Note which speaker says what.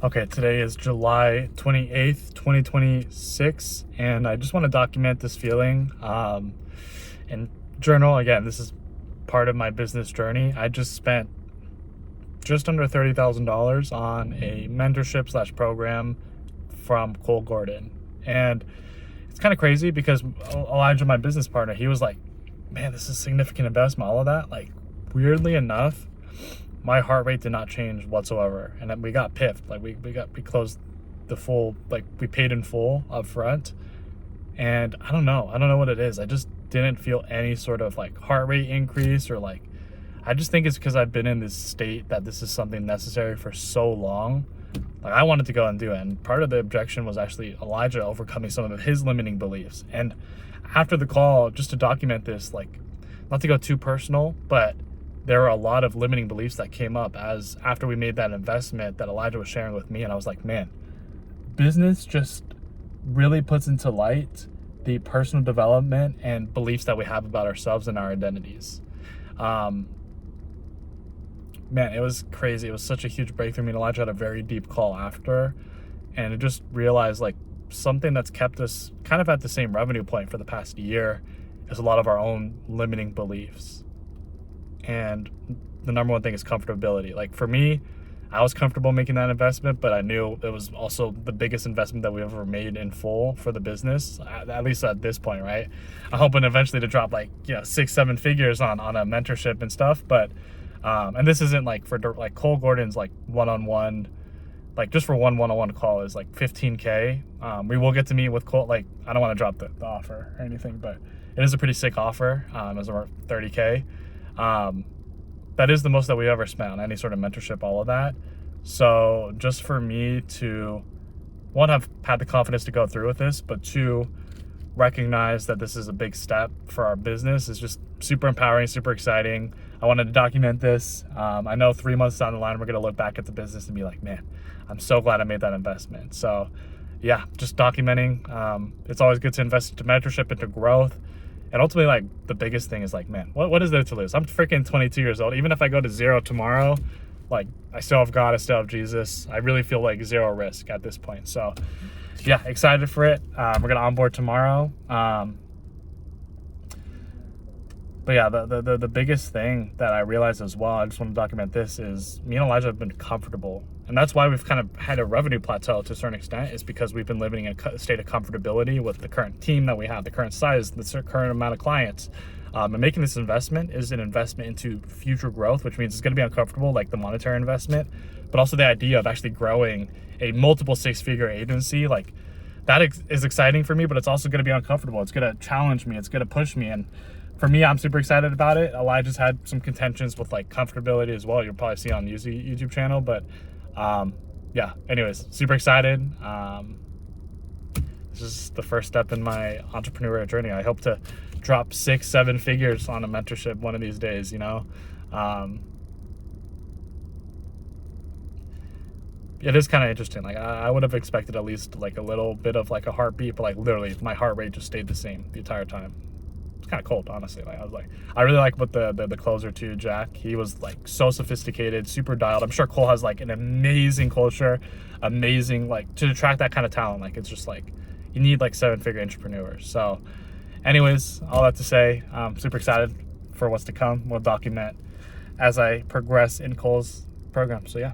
Speaker 1: Okay, today is July 28th, 2026, and I just want to document this feeling and journal. Again, this is part of my business journey. I just spent just under $30,000 on a mentorship slash program from Cole Gordon. And it's kind of crazy because Elijah, my business partner, he was like, man, this is a significant investment, all of that. Like, weirdly enough, my heart rate did not change whatsoever, and then we got piffed. Like we closed the full, like we paid in full up front, and I don't know what it is. I just didn't feel any sort of like heart rate increase, or like, I just think it's because I've been in this state that this is something necessary for so long. Like, I wanted to go and do it, and part of the objection was actually Elijah overcoming some of his limiting beliefs. And after the call, just to document this, like, not to go too personal, but there were a lot of limiting beliefs that came up as after we made that investment that Elijah was sharing with me. And I was like, man, business just really puts into light the personal development and beliefs that we have about ourselves and our identities. Man, it was crazy. It was such a huge breakthrough. Me and Elijah had a very deep call after, and it just realized like something that's kept us kind of at the same revenue point for the past year is a lot of our own limiting beliefs. And the number one thing is comfortability. Like, for me, I was comfortable making that investment, but I knew it was also the biggest investment that we ever made in full for the business, at least at this point, right? I'm hoping eventually to drop like, 6-7 figures on a mentorship and stuff. But and this isn't like for like Cole Gordon's like one-on-one, like just for one-on-one call is like $15K. We will get to meet with Cole. Like, I don't want to drop the offer or anything, but it is a pretty sick offer. It's around $30K. That is the most that we ever spent on any sort of mentorship, all of that. So just for me to, one, have had the confidence to go through with this, but two, recognize that this is a big step for our business is just super empowering, super exciting. I wanted to document this. I know 3 months down the line, we're going to look back at the business and be like, man, I'm so glad I made that investment. So yeah, just documenting. It's always good to invest into mentorship, into growth. And ultimately, like, the biggest thing is like, man, what is there to lose? I'm freaking 22 years old. Even if I go to zero tomorrow, like, I still have God, I still have Jesus. I really feel like zero risk at this point. So yeah, excited for it. We're going to onboard tomorrow. But yeah, the biggest thing that I realized as well, I just want to document this, is me and Elijah have been comfortable. And that's why we've kind of had a revenue plateau to a certain extent, is because we've been living in a state of comfortability with the current team that we have, the current size, the current amount of clients. And making this investment is an investment into future growth, which means it's going to be uncomfortable, like the monetary investment, but also the idea of actually growing a multiple 6-figure agency. Like, that is exciting for me, but it's also going to be uncomfortable. It's going to challenge me. It's going to push me. And for me, I'm super excited about it. Elijah's had some contentions with like comfortability as well. You'll probably see on the YouTube channel, but yeah, anyways, super excited. This is the first step in my entrepreneurial journey. I hope to drop 6-7 figures on a mentorship one of these days, It is kind of interesting. Like, I would have expected at least like a little bit of like a heartbeat, but like literally my heart rate just stayed the same the entire time. It's kind of cold, honestly. Like, I really like what the closer too, Jack. He was like so sophisticated, super dialed. I'm sure Cole has like an amazing culture, amazing, like, to attract that kind of talent. Like, it's just like, you need like 7-figure entrepreneurs. So anyways, all that to say, I'm super excited for what's to come. We'll document as I progress in Cole's program. So yeah.